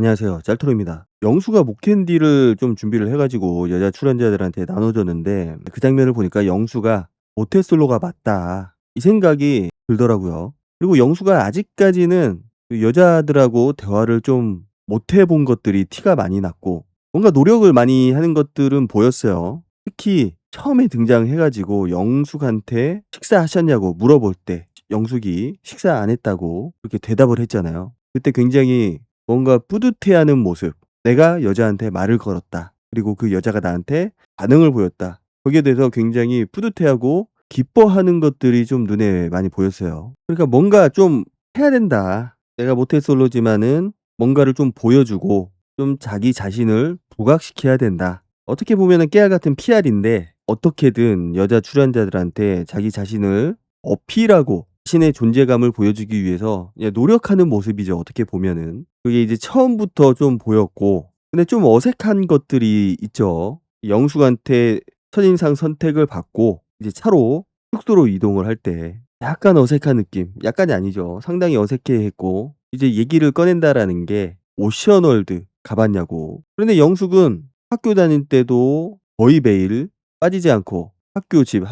안녕하세요. 짤토로입니다. 영수가 목캔디를 좀 준비를 해 가지고 여자 출연자들한테 나눠 줬는데 그 장면을 보니까 '영수가 모태솔로가 맞다.' 이 생각이 들더라고요. 그리고 영수가 아직까지는 그 여자들하고 대화를 좀 못 해본 것들이 티가 많이 났고 뭔가 노력을 많이 하는 것들은 보였어요. 특히 처음에 등장해 가지고 영숙한테 "식사하셨냐?"고 물어볼 때 영숙이 "식사 안 했다."고 그렇게 대답을 했잖아요. 그때 굉장히 뭔가 뿌듯해하는 모습. '내가 여자한테 말을 걸었다. 그리고 그 여자가 나한테 반응을 보였다.' 거기에 대해서 굉장히 뿌듯해하고 기뻐하는 것들이 좀 눈에 많이 보였어요. 그러니까 '뭔가 좀 해야 된다. 내가 모태솔로지만은 뭔가를 좀 보여주고 좀 자기 자신을 부각시켜야 된다.' 어떻게 보면은 깨알 같은 PR인데 어떻게든 여자 출연자들한테 자기 자신을 어필하고 자신의 존재감을 보여주기 위해서 노력하는 모습이죠, 어떻게 보면은. 그게 이제 처음부터 좀 보였고 근데 좀 어색한 것들이 있죠. 영숙한테 첫인상 선택을 받고 이제 차로 숙소로 이동을 할 때 약간 어색한 느낌, 약간이 아니죠. 상당히 어색해했고 이제 얘기를 꺼낸다라는 게 오션월드 가 봤냐고. 그런데 영숙은 학교 다닐 때도 거의 매일 빠지지 않고 학교 집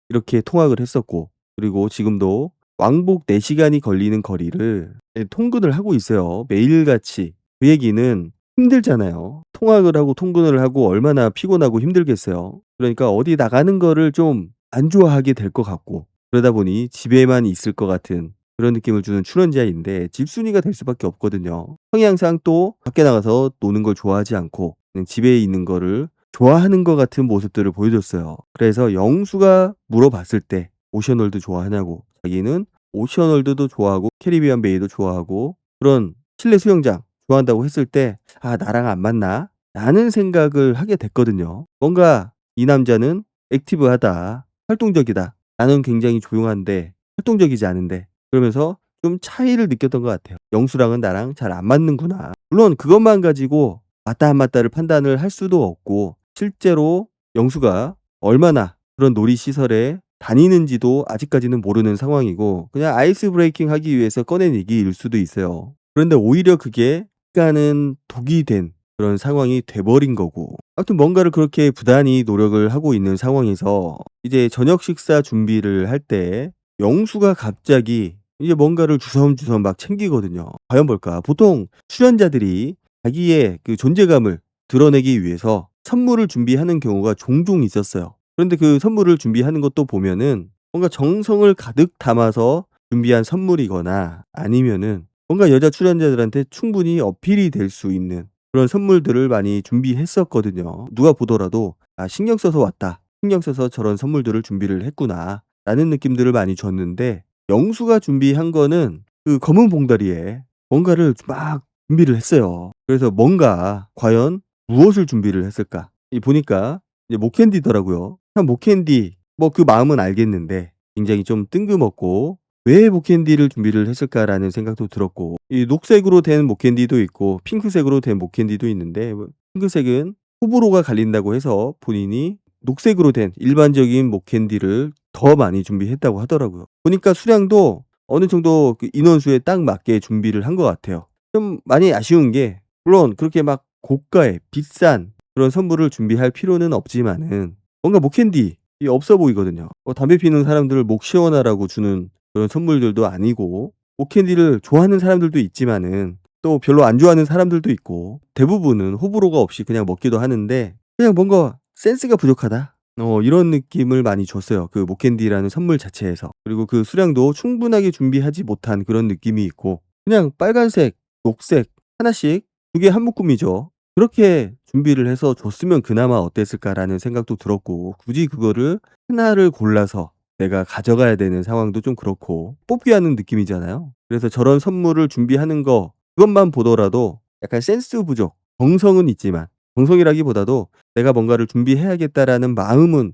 이렇게 통학을 했었고 그리고 지금도 왕복 4 시간이 걸리는 거리를 통근을 하고 있어요, 매일같이. 그 얘기는 힘들잖아요. 통학을 하고 통근을 하고 얼마나 피곤하고 힘들겠어요. 그러니까 어디 나가는 거를 좀 안 좋아하게 될 것 같고 그러다 보니 집에만 있을 것 같은 그런 느낌을 주는 출연자인데 집순이가 될 수밖에 없거든요. 성향상 또 밖에 나가서 노는 걸 좋아하지 않고 그냥 집에 있는 거를 좋아하는 것 같은 모습들을 보여줬어요. 그래서 영수가 물어봤을 때 오션월드 좋아하냐고 자기는 오션월드도 좋아하고 캐리비안 베이도 좋아하고 그런 실내 수영장 좋아한다고 했을 때 '아 나랑 안 맞나?' 라는 생각을 하게 됐거든요. 뭔가 '이 남자는 액티브하다. 활동적이다. 나는 굉장히 조용한데 활동적이지 않은데.' 그러면서 좀 차이를 느꼈던 것 같아요. '영수랑은 나랑 잘 안 맞는구나.' 물론 그것만 가지고 맞다 안 맞다를 판단을 할 수도 없고 실제로 영수가 얼마나 그런 놀이시설에 다니는지도 아직까지는 모르는 상황이고 그냥 아이스 브레이킹 하기 위해서 꺼낸 얘기일 수도 있어요. 그런데 오히려 그게 약간은 독이 된 그런 상황이 돼 버린 거고 아무튼 뭔가를 그렇게 부단히 노력을 하고 있는 상황에서 이제 저녁 식사 준비를 할 때 영수가 갑자기 이제 뭔가를 주섬주섬 막 챙기거든요. 과연 뭘까? 보통 출연자들이 자기의 그 존재감을 드러내기 위해서 선물을 준비하는 경우가 종종 있었어요. 그런데 그 선물을 준비하는 것도 보면은 뭔가 정성을 가득 담아서 준비한 선물이거나 아니면은 뭔가 여자 출연자들한테 충분히 어필이 될 수 있는 그런 선물들을 많이 준비했었거든요. 누가 보더라도 '아 신경 써서 왔다. 신경 써서 저런 선물들을 준비를 했구나.'라는 느낌들을 많이 줬는데 영수가 준비한 거는 그 검은 봉다리에 뭔가를 막 준비를 했어요. 그래서 뭔가 과연 무엇을 준비를 했을까? 이 보니까 이제 목캔디더라고요. 참 목캔디 뭐 그 마음은 알겠는데 굉장히 좀 뜬금없고 '왜 목캔디를 준비를 했을까?'라는 생각도 들었고 이 녹색으로 된 목캔디도 있고 핑크색으로 된 목캔디도 있는데 뭐 핑크색은 호불호가 갈린다고 해서 본인이 녹색으로 된 일반적인 목캔디를 더 많이 준비했다고 하더라고요. 보니까 수량도 어느 정도 그 인원수에 딱 맞게 준비를 한 것 같아요. 좀 많이 아쉬운 게 물론 그렇게 막 고가의 비싼 그런 선물을 준비할 필요는 없지만은 뭔가 목캔디 이 없어 보이거든요. 담배 피우는 사람들을 목 시원하라고 주는 그런 선물들도 아니고 목캔디를 좋아하는 사람들도 있지만은 또 별로 안 좋아하는 사람들도 있고 대부분은 호불호가 없이 그냥 먹기도 하는데 그냥 뭔가 '센스가 부족하다.' 이런 느낌을 많이 줬어요, 그 목캔디라는 선물 자체에서. 그리고 그 수량도 충분하게 준비하지 못한 그런 느낌이 있고 그냥 빨간색, 녹색 하나씩 2개 한 묶음이죠. 그렇게 준비를 해서 줬으면 그나마 어땠을까라는 생각도 들었고 굳이 그거를 하나를 골라서 내가 가져가야 되는 상황도 좀 그렇고 뽑기 하는 느낌이잖아요. 그래서 저런 선물을 준비하는 거 그것만 보더라도 약간 센스 부족, 정성은 있지만 정성이라기보다도 '내가 뭔가를 준비해야겠다.'라는 마음은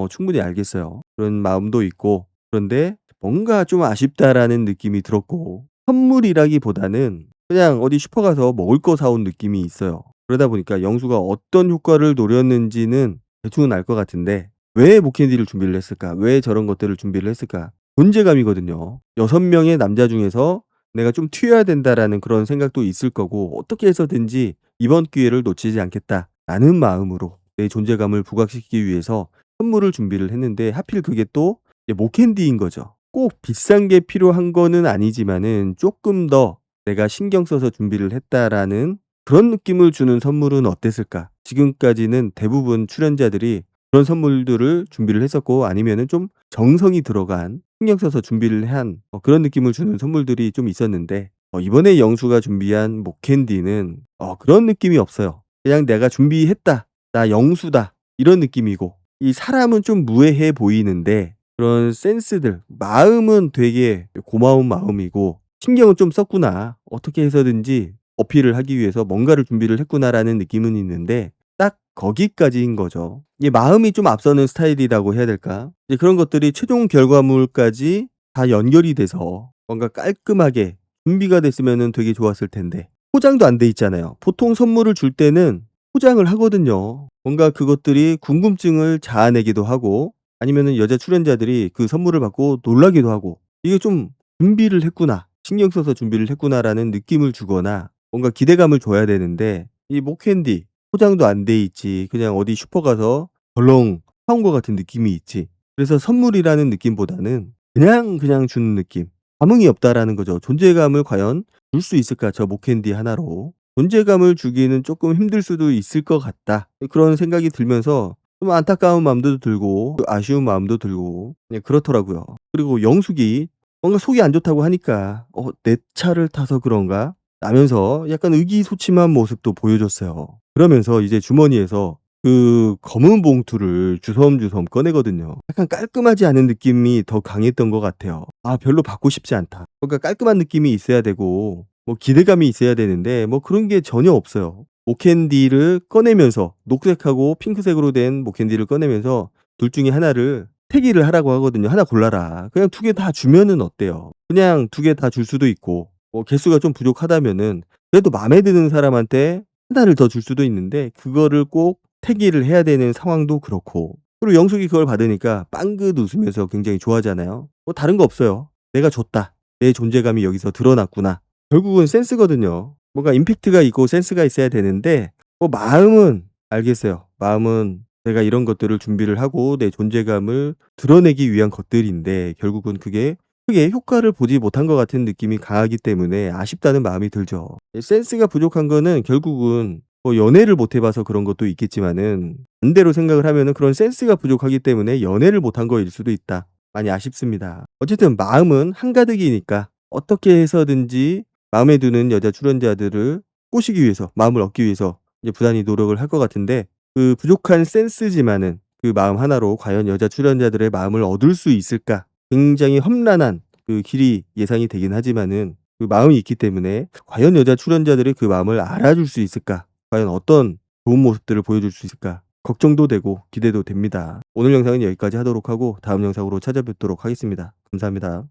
충분히 알겠어요. 그런 마음도 있고 그런데 뭔가 좀 아쉽다라는 느낌이 들었고 선물이라기보다는 그냥 어디 슈퍼 가서 먹을 거 사 온 느낌이 있어요. 그러다 보니까 영수가 어떤 효과를 노렸는지는 대충은 알 것 같은데 '왜 목캔디를 준비를 했을까? 왜 저런 것들을 준비를 했을까?' 존재감이거든요. 6 명의 남자 중에서 내가 좀 튀어야 된다라는 그런 생각도 있을 거고 '어떻게 해서든지 이번 기회를 놓치지 않겠다.'라는 마음으로 내 존재감을 부각시키기 위해서 선물을 준비를 했는데 하필 그게 또 이제 목캔디인 거죠. 꼭 비싼 게 필요한 거는 아니지만은 쪼끔 더 '내가 신경 써서 준비를 했다.'라는 그런 느낌을 주는 선물은 어땠을까? 지금까지는 대부분 출연자들이 그런 선물들을 준비를 했었고 아니면은 좀 정성이 들어간 신경 써서 준비를 한 그런 느낌을 주는 선물들이 좀 있었는데 이번에 영수가 준비한 목캔디는 그런 느낌이 없어요. 그냥 '내가 준비했다. 나 영수다.' 이런 느낌이고 이 사람은 좀 무해해 보이는데 그런 센스들 마음은 되게 고마운 마음이고 '신경을 좀 썼구나. 어떻게 해서든지 어필을 하기 위해서 뭔가를 준비를 했구나.'라는 느낌은 있는데 딱 거기까지인 거죠. 이게 마음이 좀 앞서는 스타일이라고 해야 될까? 이제 그런 것들이 최종 결과물까지 다 연결이 돼서 뭔가 깔끔하게 준비가 됐으면은 되게 좋았을 텐데 포장도 안 돼 있잖아요. 보통 선물을 줄 때는 포장을 하거든요. 뭔가 그것들이 궁금증을 자아내기도 하고 아니면은 여자 출연자들이 그 선물을 받고 놀라기도 하고 '이게 좀 준비를 했구나. 신경 써서 준비를 했구나.'라는 느낌을 주거나 뭔가 기대감을 줘야 되는데 이 목캔디 포장도 안 돼 있지. 그냥 어디 슈퍼 가서 덜렁 사 온 것 같은 느낌이 있지. 그래서 선물이라는 느낌보다는 그냥 주는 느낌. '감흥이 없다.'라는 거죠. '존재감을 과연 줄 수 있을까 저 목캔디 하나로. 존재감을 주기는 쪼끔 힘들 수도 있을 것 같다.' 그런 생각이 들면서 좀 안타까운 마음도 들고 아쉬운 마음도 들고 그렇더라고요. 그리고 영숙이 뭔가 속이 안 좋다고 하니까 '내 차를 타서 그런가?' 라면서 약간 의기소침한 모습도 보여줬어요. 그러면서 이제 주머니에서 그 검은 봉투를 주섬주섬 꺼내거든요. 약간 깔끔하지 않은 느낌이 더 강했던 것 같아요. '아 별로 받고 싶지 않다.' 그러니까 깔끔한 느낌이 있어야 되고 뭐 기대감이 있어야 되는데 뭐 그런 게 전혀 없어요. 목캔디를 꺼내면서 녹색하고 핑크색으로 된 목캔디를 꺼내면서 둘 중에 하나를 택일을 하라고 하거든요. "하나 골라라." 그냥 2개 다 주면은 어때요? 그냥 2개 다 줄 수도 있고 개수가 좀 부족하다면은 그래도 마음에 드는 사람한테 하나를 더 줄 수도 있는데 그거를 꼭 택일을 해야 되는 상황도 그렇고 그리고 영숙이 그걸 받으니까 빵긋 웃으면서 굉장히 좋아하잖아요. 뭐 다른 거 없어요. '내가 줬다. 내 존재감이 여기서 드러났구나.' 결국은 센스거든요. 뭔가 임팩트가 있고 센스가 있어야 되는데 마음은 알겠어요. 마음은 내가 이런 것들을 준비를 하고 내 존재감을 드러내기 위한 것들인데 결국은 그게 크게 효과를 보지 못한 것 같은 느낌이 강하기 때문에 아쉽다는 마음이 들죠. 센스가 부족한 거는 결국은 연애를 못해 봐서 그런 것도 있겠지만은 반대로 생각을 하면은 그런 센스가 부족하기 때문에 연애를 못한 거일 수도 있다. 많이 아쉽습니다. 어쨌든 마음은 한가득이니까 어떻게 해서든지 마음에 드는 여자 출연자들을 꼬시기 위해서 마음을 얻기 위해서 이제 부단히 노력을 할 것 같은데 그 부족한 센스지만은 그 마음 하나로 과연 여자 출연자들의 마음을 얻을 수 있을까? 굉장히 험난한 그 길이 예상이 되긴 하지만은 그 마음이 있기 때문에 과연 여자 출연자들이 그 마음을 알아줄 수 있을까? 과연 어떤 좋은 모습들을 보여줄 수 있을까? 걱정도 되고 기대도 됩니다. 오늘 영상은 여기까지 하도록 하고 다음 영상으로 찾아뵙도록 하겠습니다. 감사합니다.